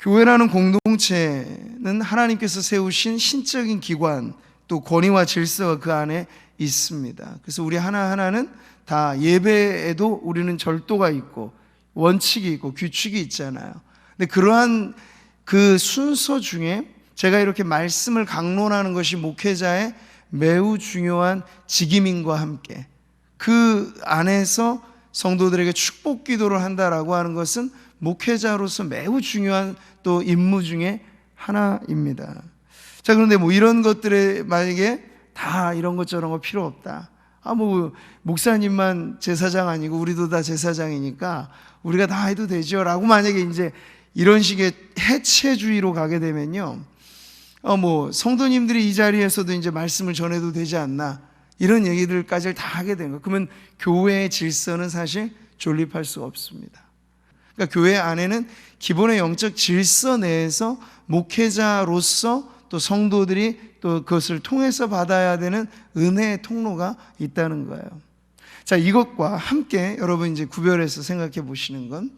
교회라는 공동체는 하나님께서 세우신 신적인 기관, 또 권위와 질서가 그 안에 있습니다. 그래서 우리 하나하나는 다 예배에도 우리는 절도가 있고 원칙이 있고 규칙이 있잖아요. 근데 그러한 그 순서 중에 제가 이렇게 말씀을 강론하는 것이 목회자의 매우 중요한 직임인과 함께 그 안에서 성도들에게 축복 기도를 한다라고 하는 것은 목회자로서 매우 중요한 또 임무 중에 하나입니다. 자, 그런데 뭐 이런 것들에 만약에 다 이런 것 저런 거 필요 없다. 목사님만 제사장 아니고 우리도 다 제사장이니까 우리가 다 해도 되죠 라고 만약에 이제 이런 식의 해체주의로 가게 되면요, 성도님들이 이 자리에서도 이제 말씀을 전해도 되지 않나, 이런 얘기들까지 다 하게 된 거예요. 그러면 교회의 질서는 사실 존립할 수 없습니다. 그러니까 교회 안에는 기본의 영적 질서 내에서 목회자로서 또 성도들이 또 그것을 통해서 받아야 되는 은혜의 통로가 있다는 거예요. 자, 이것과 함께 여러분 이제 구별해서 생각해 보시는 건,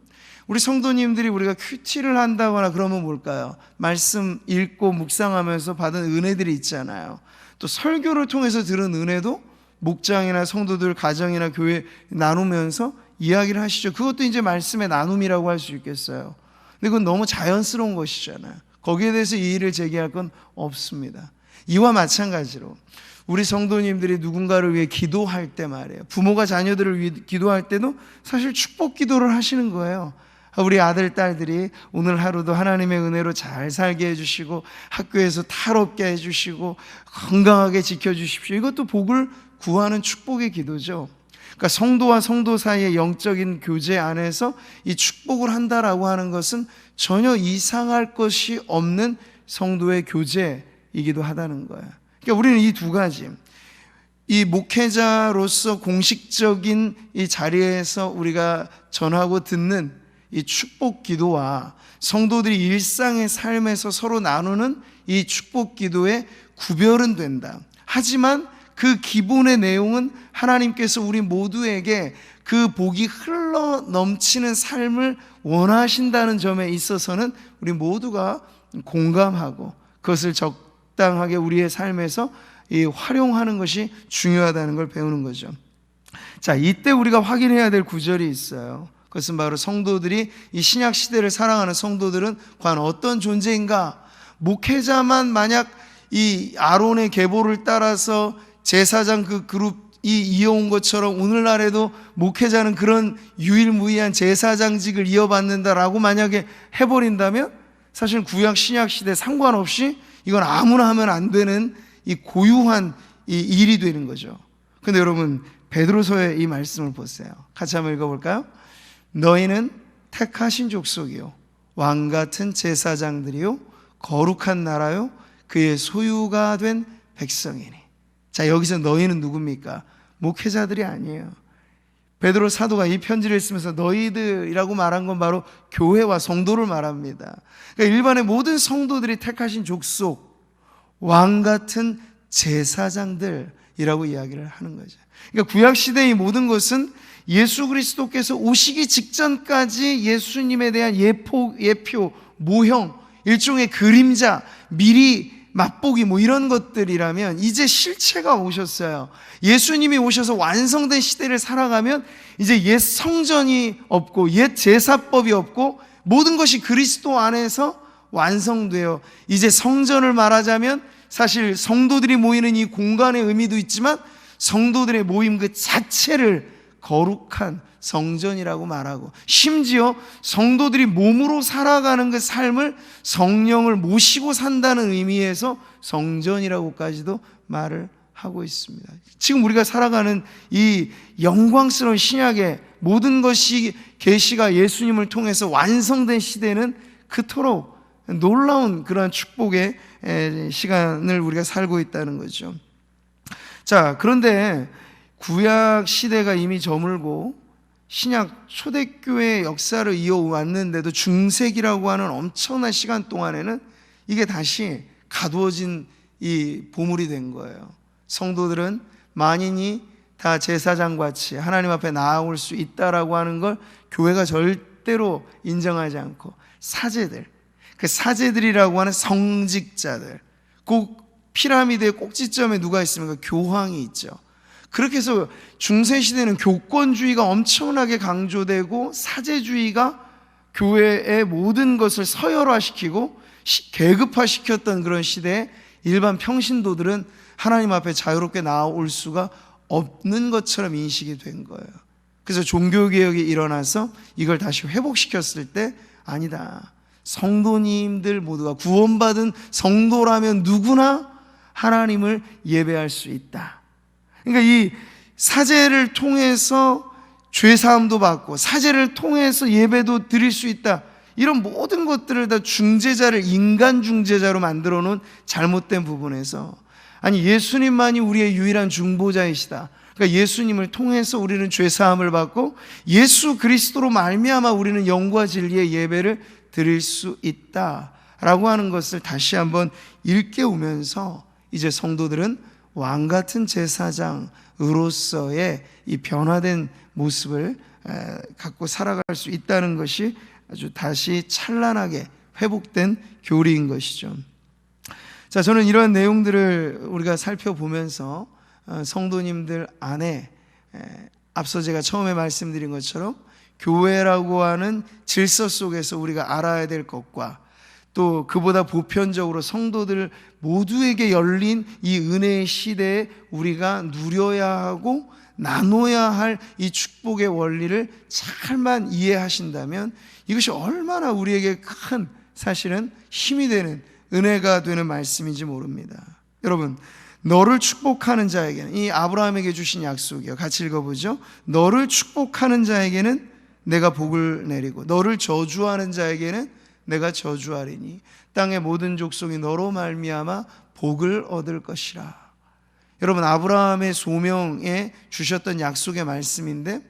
우리 성도님들이 우리가 큐티를 한다거나 그러면 뭘까요? 말씀 읽고 묵상하면서 받은 은혜들이 있잖아요. 또 설교를 통해서 들은 은혜도 목장이나 성도들 가정이나 교회 나누면서 이야기를 하시죠. 그것도 이제 말씀의 나눔이라고 할 수 있겠어요. 근데 그건 너무 자연스러운 것이잖아요. 거기에 대해서 이의를 제기할 건 없습니다. 이와 마찬가지로 우리 성도님들이 누군가를 위해 기도할 때 말이에요, 부모가 자녀들을 위해 기도할 때도 사실 축복 기도를 하시는 거예요. 우리 아들, 딸들이 오늘 하루도 하나님의 은혜로 잘 살게 해주시고 학교에서 탈없게 해주시고 건강하게 지켜주십시오. 이것도 복을 구하는 축복의 기도죠. 그러니까 성도와 성도 사이의 영적인 교제 안에서 이 축복을 한다라고 하는 것은 전혀 이상할 것이 없는 성도의 교제이기도 하다는 거예요. 그러니까 우리는 이 두 가지, 이 목회자로서 공식적인 이 자리에서 우리가 전하고 듣는 이 축복 기도와 성도들이 일상의 삶에서 서로 나누는 이 축복 기도의 구별은 된다. 하지만 그 기본의 내용은 하나님께서 우리 모두에게 그 복이 흘러 넘치는 삶을 원하신다는 점에 있어서는 우리 모두가 공감하고 그것을 적당하게 우리의 삶에서 활용하는 것이 중요하다는 걸 배우는 거죠. 자, 이때 우리가 확인해야 될 구절이 있어요. 그것은 바로 성도들이, 이 신약 시대를 사랑하는 성도들은 과연 어떤 존재인가? 목회자만 만약 이 아론의 계보를 따라서 제사장 그 그룹이 이어온 것처럼 오늘날에도 목회자는 그런 유일무이한 제사장직을 이어받는다라고 만약에 해버린다면 사실 구약 신약 시대 상관없이 이건 아무나 하면 안 되는 이 고유한 이 일이 되는 거죠. 근데 여러분, 베드로서의 이 말씀을 보세요. 같이 한번 읽어볼까요? 너희는 택하신 족속이요 왕같은 제사장들이요 거룩한 나라요 그의 소유가 된 백성이니. 자, 여기서 너희는 누굽니까? 목회자들이 아니에요. 베드로 사도가 이 편지를 쓰면서 너희들이라고 말한 건 바로 교회와 성도를 말합니다. 그러니까 일반의 모든 성도들이 택하신 족속, 왕같은 제사장들이라고 이야기를 하는 거죠. 그러니까 구약시대의 모든 것은 예수 그리스도께서 오시기 직전까지 예수님에 대한 예표, 모형, 일종의 그림자, 미리 맛보기 이런 것들이라면 이제 실체가 오셨어요. 예수님이 오셔서 완성된 시대를 살아가면 이제 옛 성전이 없고 옛 제사법이 없고 모든 것이 그리스도 안에서 완성되어, 이제 성전을 말하자면 사실 성도들이 모이는 이 공간의 의미도 있지만 성도들의 모임 그 자체를 거룩한 성전이라고 말하고, 심지어 성도들이 몸으로 살아가는 그 삶을 성령을 모시고 산다는 의미에서 성전이라고까지도 말을 하고 있습니다. 지금 우리가 살아가는 이 영광스러운 신약의 모든 것이 계시가 예수님을 통해서 완성된 시대는 그토록 놀라운 그러한 축복의 시간을 우리가 살고 있다는 거죠. 자, 그런데 구약 시대가 이미 저물고 신약 초대교회의 역사를 이어왔는데도 중세기라고 하는 엄청난 시간 동안에는 이게 다시 가두어진 이 보물이 된 거예요. 성도들은 만인이 다 제사장같이 하나님 앞에 나아올 수 있다라고 하는 걸 교회가 절대로 인정하지 않고, 사제들, 그 사제들이라고 하는 성직자들, 꼭 피라미드의 꼭지점에 누가 있습니까? 교황이 있죠. 그렇게 해서 중세시대는 교권주의가 엄청나게 강조되고 사제주의가 교회의 모든 것을 서열화시키고 계급화시켰던 그런 시대에 일반 평신도들은 하나님 앞에 자유롭게 나올 수가 없는 것처럼 인식이 된 거예요. 그래서 종교개혁이 일어나서 이걸 다시 회복시켰을 때 아니다, 성도님들 모두가 구원받은 성도라면 누구나 하나님을 예배할 수 있다. 그러니까 이 사제를 통해서 죄사함도 받고 사제를 통해서 예배도 드릴 수 있다, 이런 모든 것들을 다 중재자를 인간 중재자로 만들어 놓은 잘못된 부분에서, 아니 예수님만이 우리의 유일한 중보자이시다, 그러니까 예수님을 통해서 우리는 죄사함을 받고 예수 그리스도로 말미암아 우리는 영과 진리의 예배를 드릴 수 있다라고 하는 것을 다시 한번 일깨우면서 이제 성도들은 왕같은 제사장으로서의 이 변화된 모습을 갖고 살아갈 수 있다는 것이 아주 다시 찬란하게 회복된 교리인 것이죠. 자, 저는 이러한 내용들을 우리가 살펴보면서 성도님들 안에 앞서 제가 처음에 말씀드린 것처럼 교회라고 하는 질서 속에서 우리가 알아야 될 것과 또 그보다 보편적으로 성도들 모두에게 열린 이 은혜의 시대에 우리가 누려야 하고 나눠야 할 이 축복의 원리를 잘만 이해하신다면 이것이 얼마나 우리에게 큰 사실은 힘이 되는 은혜가 되는 말씀인지 모릅니다. 여러분, 너를 축복하는 자에게는, 이 아브라함에게 주신 약속이요, 같이 읽어보죠. 너를 축복하는 자에게는 내가 복을 내리고 너를 저주하는 자에게는 내가 저주하리니 땅의 모든 족속이 너로 말미암아 복을 얻을 것이라. 여러분, 아브라함의 소명에 주셨던 약속의 말씀인데,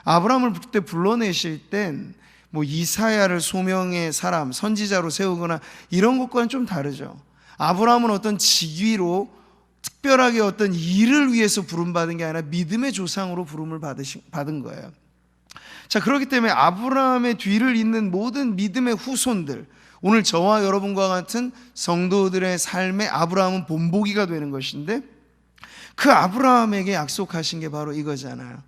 아브라함을 그때 불러내실 땐 뭐 이사야를 소명의 사람, 선지자로 세우거나 이런 것과는 좀 다르죠. 아브라함은 어떤 직위로 특별하게 어떤 일을 위해서 부름받은 게 아니라 믿음의 조상으로 부름을 받은 거예요. 자, 그렇기 때문에 아브라함의 뒤를 잇는 모든 믿음의 후손들, 오늘 저와 여러분과 같은 성도들의 삶에 아브라함은 본보기가 되는 것인데, 그 아브라함에게 약속하신 게 바로 이거잖아요.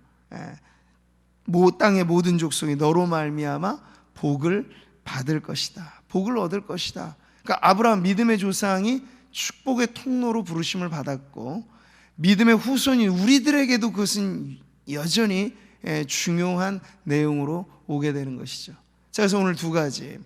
땅의 모든 족속이 너로 말미암아 복을 받을 것이다, 복을 얻을 것이다. 그러니까 아브라함 믿음의 조상이 축복의 통로로 부르심을 받았고, 믿음의 후손인 우리들에게도 그것은 여전히 중요한 내용으로 오게 되는 것이죠. 자, 그래서 오늘 두 가지,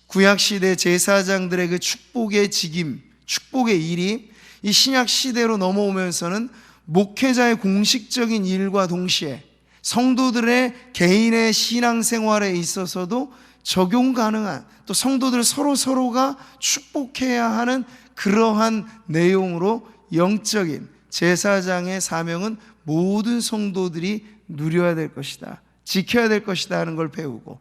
구약시대 제사장들의 그 축복의 직임, 축복의 일이 이 신약시대로 넘어오면서는 목회자의 공식적인 일과 동시에 성도들의 개인의 신앙생활에 있어서도 적용 가능한, 또 성도들 서로가 축복해야 하는 그러한 내용으로 영적인 제사장의 사명은 모든 성도들이 누려야 될 것이다, 지켜야 될 것이다 하는 걸 배우고,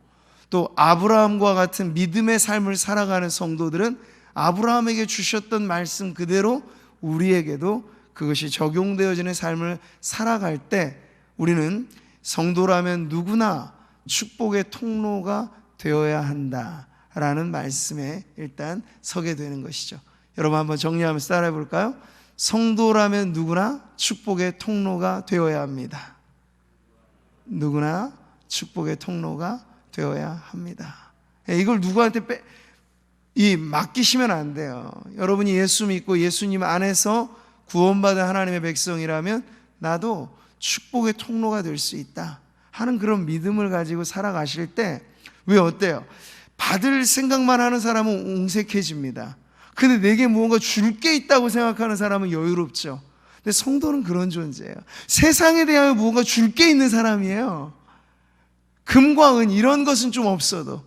또 아브라함과 같은 믿음의 삶을 살아가는 성도들은 아브라함에게 주셨던 말씀 그대로 우리에게도 그것이 적용되어지는 삶을 살아갈 때 우리는 성도라면 누구나 축복의 통로가 되어야 한다라는 말씀에 일단 서게 되는 것이죠. 여러분, 한번 정리하면서 따라해 볼까요? 성도라면 누구나 축복의 통로가 되어야 합니다. 누구나 축복의 통로가 되어야 합니다. 이걸 누구한테 맡기시면 안 돼요. 여러분이 예수 믿고 예수님 안에서 구원받은 하나님의 백성이라면 나도 축복의 통로가 될 수 있다 하는 그런 믿음을 가지고 살아가실 때, 왜 어때요? 받을 생각만 하는 사람은 옹색해집니다. 근데 내게 무언가 줄 게 있다고 생각하는 사람은 여유롭죠. 근데 성도는 그런 존재예요. 세상에 대하여 무언가 줄 게 있는 사람이에요. 금과 은 이런 것은 좀 없어도,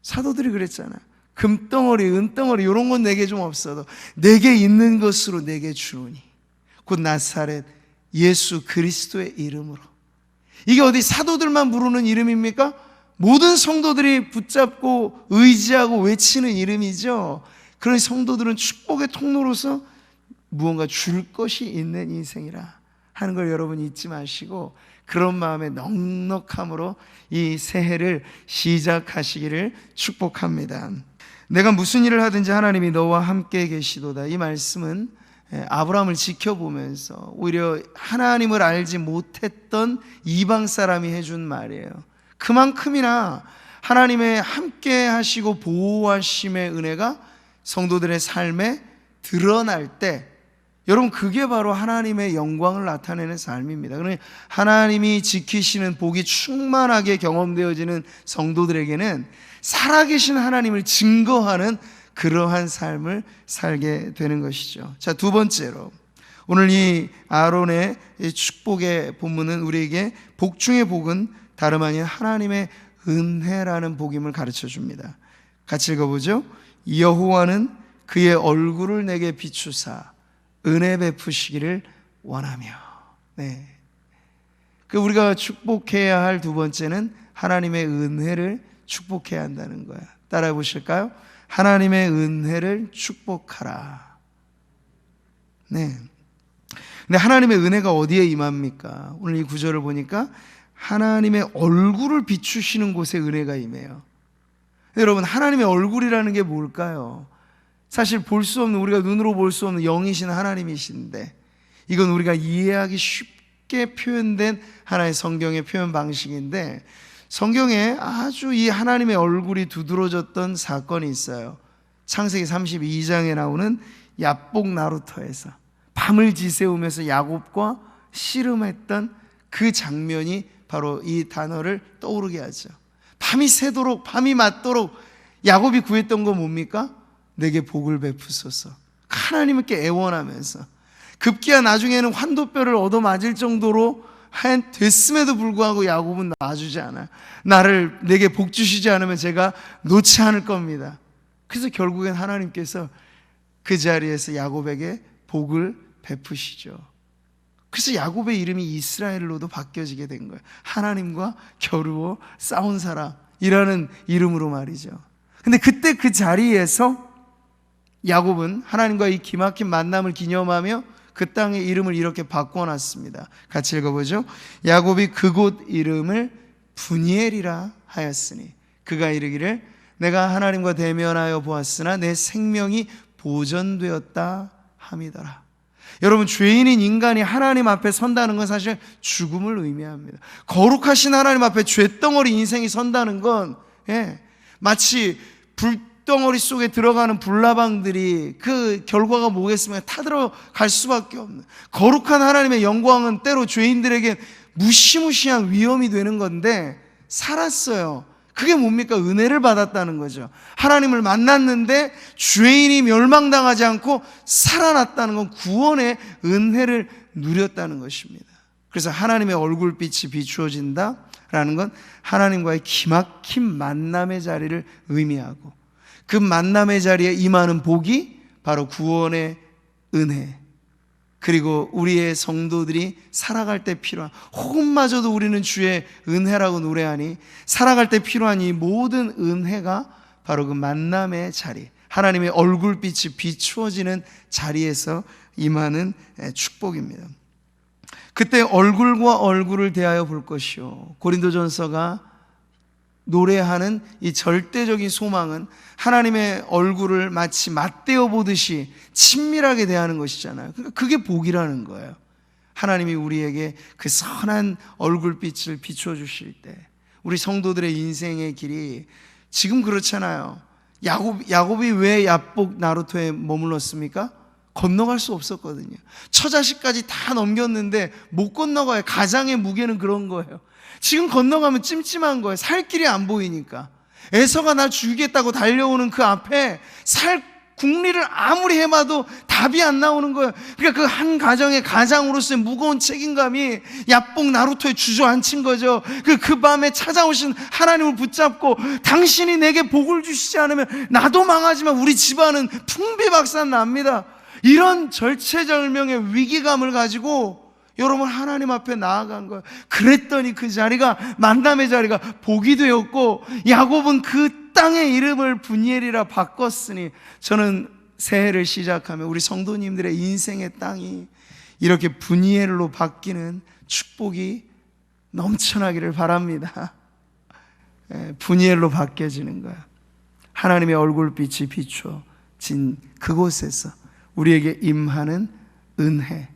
사도들이 그랬잖아요. 금덩어리, 은덩어리 이런 건 내게 좀 없어도 내게 있는 것으로 내게 주노니 곧 나사렛 예수 그리스도의 이름으로. 이게 어디 사도들만 부르는 이름입니까? 모든 성도들이 붙잡고 의지하고 외치는 이름이죠. 그런 성도들은 축복의 통로로서 무언가 줄 것이 있는 인생이라 하는 걸 여러분 잊지 마시고, 그런 마음의 넉넉함으로 이 새해를 시작하시기를 축복합니다. 내가 무슨 일을 하든지 하나님이 너와 함께 계시도다. 이 말씀은 아브라함을 지켜보면서 오히려 하나님을 알지 못했던 이방 사람이 해준 말이에요. 그만큼이나 하나님의 함께 하시고 보호하심의 은혜가 성도들의 삶에 드러날 때, 여러분, 그게 바로 하나님의 영광을 나타내는 삶입니다. 그러니 하나님이 지키시는 복이 충만하게 경험되어지는 성도들에게는 살아계신 하나님을 증거하는 그러한 삶을 살게 되는 것이죠. 자, 두 번째로, 오늘 이 아론의 축복의 본문은 우리에게 복 중의 복은 다름 아닌 하나님의 은혜라는 복임을 가르쳐 줍니다. 같이 읽어보죠. 여호와는 그의 얼굴을 내게 비추사 은혜 베푸시기를 원하며. 네. 우리가 축복해야 할 두 번째는 하나님의 은혜를 축복해야 한다는 거야. 따라해 보실까요? 하나님의 은혜를 축복하라. 네. 근데 하나님의 은혜가 어디에 임합니까? 오늘 이 구절을 보니까 하나님의 얼굴을 비추시는 곳에 은혜가 임해요. 여러분, 하나님의 얼굴이라는 게 뭘까요? 사실 볼 수 없는, 우리가 눈으로 볼 수 없는 영이신 하나님이신데, 이건 우리가 이해하기 쉽게 표현된 하나의 성경의 표현 방식인데, 성경에 아주 이 하나님의 얼굴이 두드러졌던 사건이 있어요. 창세기 32장에 나오는 야복 나루터에서 밤을 지새우면서 야곱과 씨름했던 그 장면이 바로 이 단어를 떠오르게 하죠. 밤이 새도록, 밤이 맞도록 야곱이 구했던 건 뭡니까? 내게 복을 베푸소서. 하나님께 애원하면서, 급기야 나중에는 환도뼈를 얻어맞을 정도로 됐음에도 불구하고 야곱은 놔주지 않아요. 내게 복 주시지 않으면 제가 놓지 않을 겁니다. 그래서 결국엔 하나님께서 그 자리에서 야곱에게 복을 베푸시죠. 그래서 야곱의 이름이 이스라엘로도 바뀌어지게 된 거예요. 하나님과 겨루어 싸운 사람이라는 이름으로 말이죠. 근데 그때 그 자리에서 야곱은 하나님과 이 기막힌 만남을 기념하며 그 땅의 이름을 이렇게 바꿔놨습니다. 같이 읽어보죠. 야곱이 그곳 이름을 브니엘이라 하였으니 그가 이르기를 내가 하나님과 대면하여 보았으나 내 생명이 보존되었다 함이더라. 여러분, 죄인인 인간이 하나님 앞에 선다는 건 사실 죽음을 의미합니다. 거룩하신 하나님 앞에 죄덩어리 인생이 선다는 건 마치 불덩어리 속에 들어가는 불나방들이 그 결과가 뭐겠습니까? 타들어갈 수밖에 없는, 거룩한 하나님의 영광은 때로 죄인들에게 무시무시한 위험이 되는 건데 살았어요. 그게 뭡니까? 은혜를 받았다는 거죠. 하나님을 만났는데 죄인이 멸망당하지 않고 살아났다는 건 구원의 은혜를 누렸다는 것입니다. 그래서 하나님의 얼굴빛이 비추어진다라는 건 하나님과의 기막힌 만남의 자리를 의미하고, 그 만남의 자리에 임하는 복이 바로 구원의 은혜, 그리고 우리의 성도들이 살아갈 때 필요한, 혹은마저도 우리는 주의 은혜라고 노래하니 살아갈 때 필요한 이 모든 은혜가 바로 그 만남의 자리, 하나님의 얼굴빛이 비추어지는 자리에서 임하는 축복입니다. 그때 얼굴과 얼굴을 대하여 볼 것이요, 고린도전서가 노래하는 이 절대적인 소망은 하나님의 얼굴을 마치 맞대어 보듯이 친밀하게 대하는 것이잖아요. 그러니까 그게 복이라는 거예요. 하나님이 우리에게 그 선한 얼굴빛을 비추어 주실 때 우리 성도들의 인생의 길이 지금 그렇잖아요. 야곱이 왜 야복 나루터에 머물렀습니까? 건너갈 수 없었거든요. 처자식까지 다 넘겼는데 못 건너가요. 가장의 무게는 그런 거예요. 지금 건너가면 찜찜한 거예요. 살 길이 안 보이니까. 에서가 날 죽이겠다고 달려오는 그 앞에 살 궁리를 아무리 해봐도 답이 안 나오는 거예요. 그러니까 그 한 가정의 가장으로서의 무거운 책임감이 야복 나루터에 주저앉힌 거죠. 그 밤에 찾아오신 하나님을 붙잡고 당신이 내게 복을 주시지 않으면 나도 망하지만 우리 집안은 풍비박산 납니다. 이런 절체절명의 위기감을 가지고 여러분 하나님 앞에 나아간 거예요. 그랬더니 그 자리가, 만남의 자리가 복이 되었고, 야곱은 그 땅의 이름을 브니엘이라 바꿨으니, 저는 새해를 시작하며 우리 성도님들의 인생의 땅이 이렇게 브니엘로 바뀌는 축복이 넘쳐나기를 바랍니다. 브니엘로 바뀌어지는 거야. 하나님의 얼굴빛이 비추어진 그곳에서 우리에게 임하는 은혜,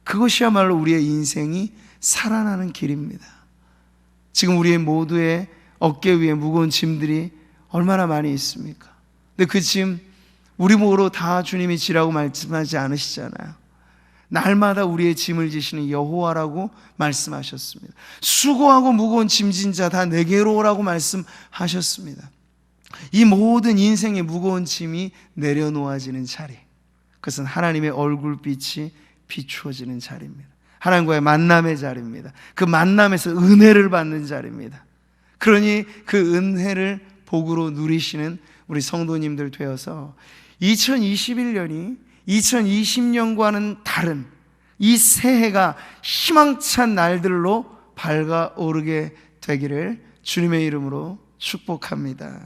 그것이야말로 우리의 인생이 살아나는 길입니다. 지금 우리의 모두의 어깨 위에 무거운 짐들이 얼마나 많이 있습니까? 근데 그 짐 우리 목으로 다 주님이 지라고 말씀하지 않으시잖아요. 날마다 우리의 짐을 지시는 여호와라고 말씀하셨습니다. 수고하고 무거운 짐진 자 다 내게로 오라고 말씀하셨습니다. 이 모든 인생의 무거운 짐이 내려놓아지는 자리, 그것은 하나님의 얼굴빛이 비추어지는 자리입니다. 하나님과의 만남의 자리입니다. 그 만남에서 은혜를 받는 자리입니다. 그러니 그 은혜를 복으로 누리시는 우리 성도님들 되어서 2021년이 2020년과는 다른 이 새해가 희망찬 날들로 밝아오르게 되기를 주님의 이름으로 축복합니다.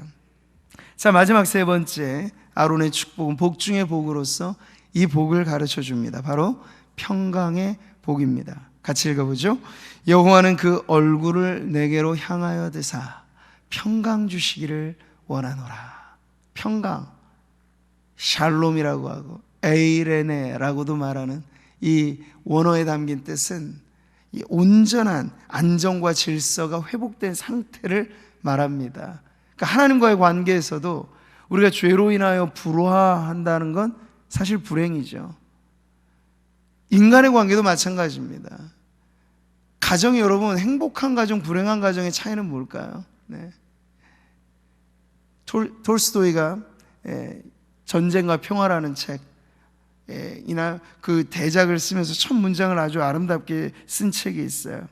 자, 마지막 세 번째 아론의 축복은 복 중의 복으로서 이 복을 가르쳐 줍니다. 바로 평강의 복입니다. 같이 읽어보죠. 여호와는 그 얼굴을 내게로 향하여 드사 평강 주시기를 원하노라. 평강, 샬롬이라고 하고 에이레네라고도 말하는 이 원어에 담긴 뜻은 이 온전한 안정과 질서가 회복된 상태를 말합니다. 그러니까 하나님과의 관계에서도 우리가 죄로 인하여 불화한다는 건 사실 불행이죠. 인간의 관계도 마찬가지입니다. 가정이 여러분, 행복한 가정, 불행한 가정의 차이는 뭘까요? 네. 톨스토이가 전쟁과 평화라는 책 이나 그 대작을 쓰면서 첫 문장을 아주 아름답게 쓴 책이 있어요.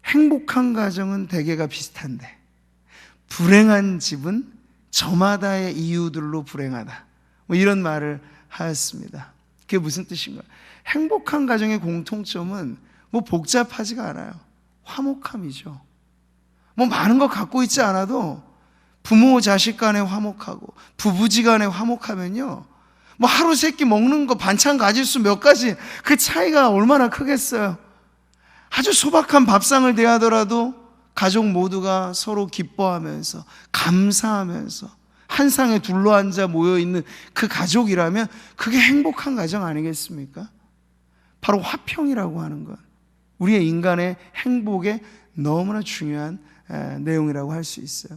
행복한 가정은 대개가 비슷한데 불행한 집은 저마다의 이유들로 불행하다, 뭐 이런 말을 하였습니다. 그게 무슨 뜻인가요? 행복한 가정의 공통점은 뭐 복잡하지가 않아요. 화목함이죠. 뭐 많은 거 갖고 있지 않아도 부모 자식 간에 화목하고 부부지간에 화목하면요, 뭐 하루 세끼 먹는 거 반찬 가짓수 몇 가지, 그 차이가 얼마나 크겠어요. 아주 소박한 밥상을 대하더라도 가족 모두가 서로 기뻐하면서 감사하면서 한 상에 둘러앉아 모여있는 그 가족이라면 그게 행복한 가정 아니겠습니까? 바로 화평이라고 하는 것, 우리의 인간의 행복에 너무나 중요한 내용이라고 할 수 있어요.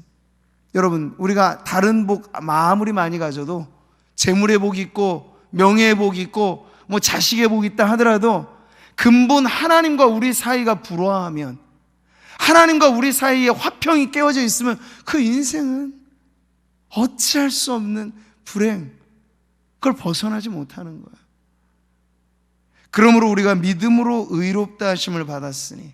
여러분, 우리가 다른 복 아무리 많이 가져도, 재물의 복이 있고 명예의 복이 있고 뭐 자식의 복이 있다 하더라도 근본 하나님과 우리 사이가 불화하면, 하나님과 우리 사이에 화평이 깨어져 있으면 그 인생은 어찌할 수 없는 불행, 그걸 벗어나지 못하는 거예요. 그러므로 우리가 믿음으로 의롭다 하심을 받았으니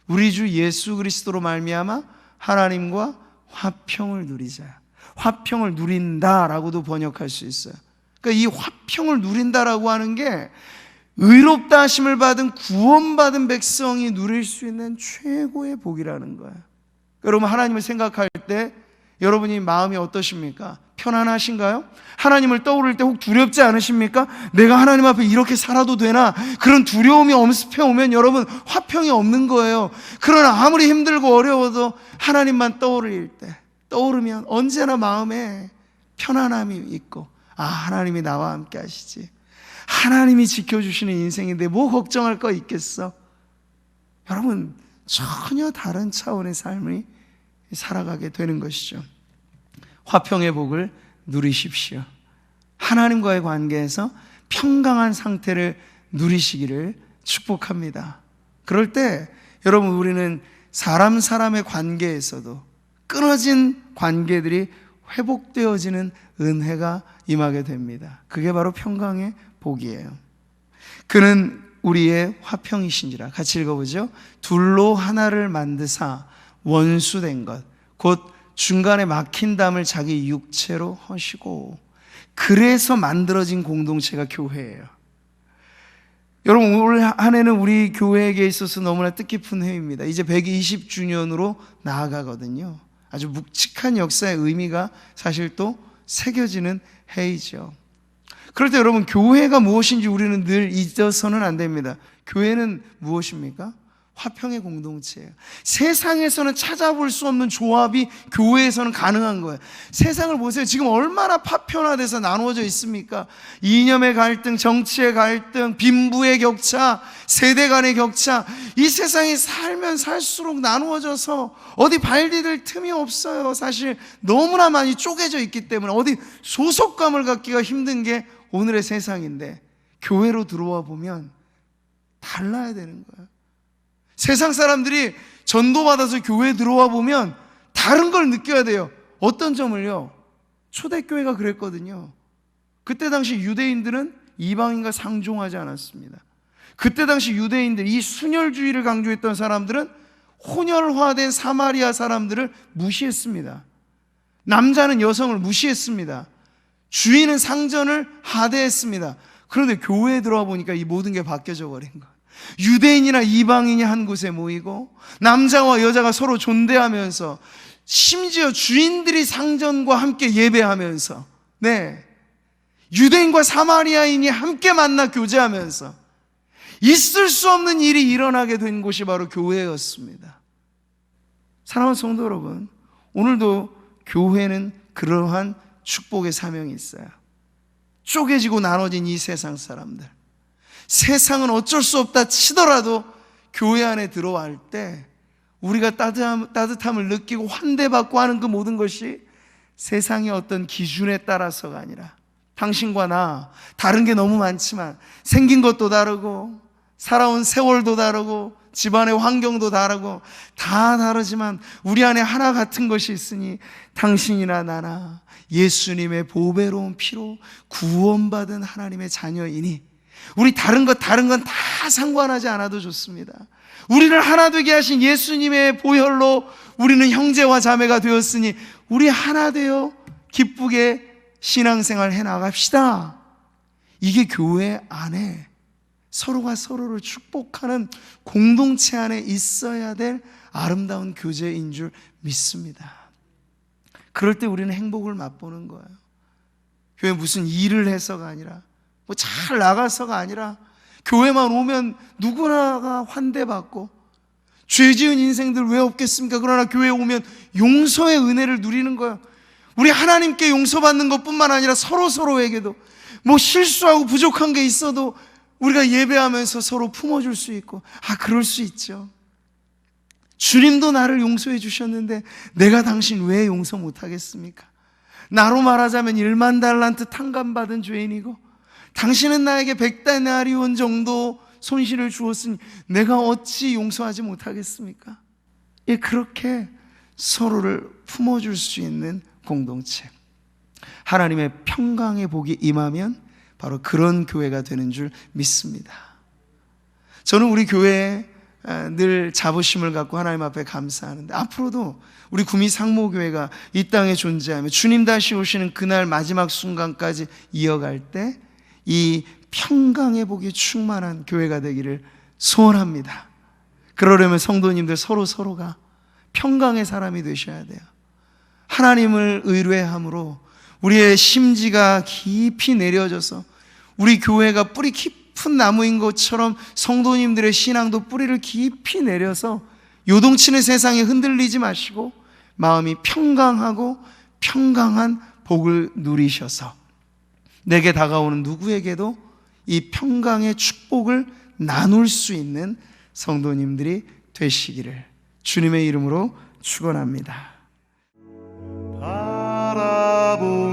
우리 주 예수 그리스도로 말미암아 하나님과 화평을 누리자. 화평을 누린다라고도 번역할 수 있어요. 그러니까 이 화평을 누린다라고 하는 게 의롭다 하심을 받은 구원받은 백성이 누릴 수 있는 최고의 복이라는 거예요. 여러분, 하나님을 생각할 때 여러분이 마음이 어떠십니까? 편안하신가요? 하나님을 떠오를 때 혹 두렵지 않으십니까? 내가 하나님 앞에 이렇게 살아도 되나? 그런 두려움이 엄습해 오면 여러분, 화평이 없는 거예요. 그러나 아무리 힘들고 어려워도 하나님만 떠오르면 언제나 마음에 편안함이 있고, 아, 하나님이 나와 함께 하시지, 하나님이 지켜주시는 인생인데 뭐 걱정할 거 있겠어? 여러분, 전혀 다른 차원의 삶을 살아가게 되는 것이죠. 화평의 복을 누리십시오. 하나님과의 관계에서 평강한 상태를 누리시기를 축복합니다. 그럴 때 여러분, 우리는 사람의 관계에서도 끊어진 관계들이 회복되어지는 은혜가 임하게 됩니다. 그게 바로 평강의 복이에요. 그는 우리의 화평이신지라. 같이 읽어보죠. 둘로 하나를 만드사 원수된 것, 곧 중간에 막힌 담을 자기 육체로 허시고, 그래서 만들어진 공동체가 교회예요. 여러분, 올 한 해는 우리 교회에게 있어서 너무나 뜻깊은 해입니다. 이제 120주년으로 나아가거든요. 아주 묵직한 역사의 의미가 사실 또 새겨지는 해이죠. 그럴 때 여러분, 교회가 무엇인지 우리는 늘 잊어서는 안 됩니다. 교회는 무엇입니까? 화평의 공동체예요. 세상에서는 찾아볼 수 없는 조합이 교회에서는 가능한 거예요. 세상을 보세요. 지금 얼마나 파편화돼서 나누어져 있습니까? 이념의 갈등, 정치의 갈등, 빈부의 격차, 세대 간의 격차. 이 세상이 살면 살수록 나누어져서 어디 발 디딜 틈이 없어요. 사실 너무나 많이 쪼개져 있기 때문에 어디 소속감을 갖기가 힘든 게 오늘의 세상인데, 교회로 들어와 보면 달라야 되는 거예요. 세상 사람들이 전도받아서 교회에 들어와 보면 다른 걸 느껴야 돼요. 어떤 점을요? 초대교회가 그랬거든요. 그때 당시 유대인들은 이방인과 상종하지 않았습니다. 그때 당시 유대인들, 이 순혈주의를 강조했던 사람들은 혼혈화된 사마리아 사람들을 무시했습니다. 남자는 여성을 무시했습니다. 주인은 상전을 하대했습니다. 그런데 교회에 들어와 보니까 이 모든 게 바뀌어져 버린 거예요. 유대인이나 이방인이 한 곳에 모이고 남자와 여자가 서로 존대하면서, 심지어 주인들이 상전과 함께 예배하면서, 유대인과 사마리아인이 함께 만나 교제하면서 있을 수 없는 일이 일어나게 된 곳이 바로 교회였습니다. 사랑하는 성도 여러분, 오늘도 교회는 그러한 축복의 사명이 있어요. 쪼개지고 나눠진 이 세상 사람들, 세상은 어쩔 수 없다 치더라도 교회 안에 들어갈 때 우리가 따뜻함을 느끼고 환대받고 하는 그 모든 것이 세상의 어떤 기준에 따라서가 아니라, 당신과 나 다른 게 너무 많지만, 생긴 것도 다르고 살아온 세월도 다르고 집안의 환경도 다르고 다 다르지만 우리 안에 하나 같은 것이 있으니, 당신이나 나나 예수님의 보배로운 피로 구원받은 하나님의 자녀이니, 우리 다른 건 다 상관하지 않아도 좋습니다. 우리를 하나 되게 하신 예수님의 보혈로 우리는 형제와 자매가 되었으니 우리 하나 되어 기쁘게 신앙생활 해나갑시다. 이게 교회 안에 서로가 서로를 축복하는 공동체 안에 있어야 될 아름다운 교제인 줄 믿습니다. 그럴 때 우리는 행복을 맛보는 거예요. 교회 무슨 일을 해서가 아니라, 뭐 잘 나가서가 아니라, 교회만 오면 누구나가 환대받고, 죄 지은 인생들 왜 없겠습니까? 그러나 교회에 오면 용서의 은혜를 누리는 거예요. 우리 하나님께 용서받는 것뿐만 아니라 서로에게도 뭐 실수하고 부족한 게 있어도 우리가 예배하면서 서로 품어줄 수 있고, 그럴 수 있죠. 주님도 나를 용서해 주셨는데 내가 당신 왜 용서 못하겠습니까? 나로 말하자면 1만 달란트 탕감받은 죄인이고, 당신은 나에게 100데나리온 정도 손실을 주었으니 내가 어찌 용서하지 못하겠습니까? 그렇게 서로를 품어줄 수 있는 공동체, 하나님의 평강의 복이 임하면 바로 그런 교회가 되는 줄 믿습니다. 저는 우리 교회에 늘 자부심을 갖고 하나님 앞에 감사하는데, 앞으로도 우리 구미 상모교회가 이 땅에 존재하며 주님 다시 오시는 그날 마지막 순간까지 이어갈 때 이 평강의 복이 충만한 교회가 되기를 소원합니다. 그러려면 성도님들 서로가 평강의 사람이 되셔야 돼요. 하나님을 의뢰함으로 우리의 심지가 깊이 내려져서 우리 교회가 뿌리 깊은 나무인 것처럼 성도님들의 신앙도 뿌리를 깊이 내려서 요동치는 세상에 흔들리지 마시고 마음이 평강하고 평강한 복을 누리셔서 내게 다가오는 누구에게도 이 평강의 축복을 나눌 수 있는 성도님들이 되시기를 주님의 이름으로 축원합니다. 바라봅니다.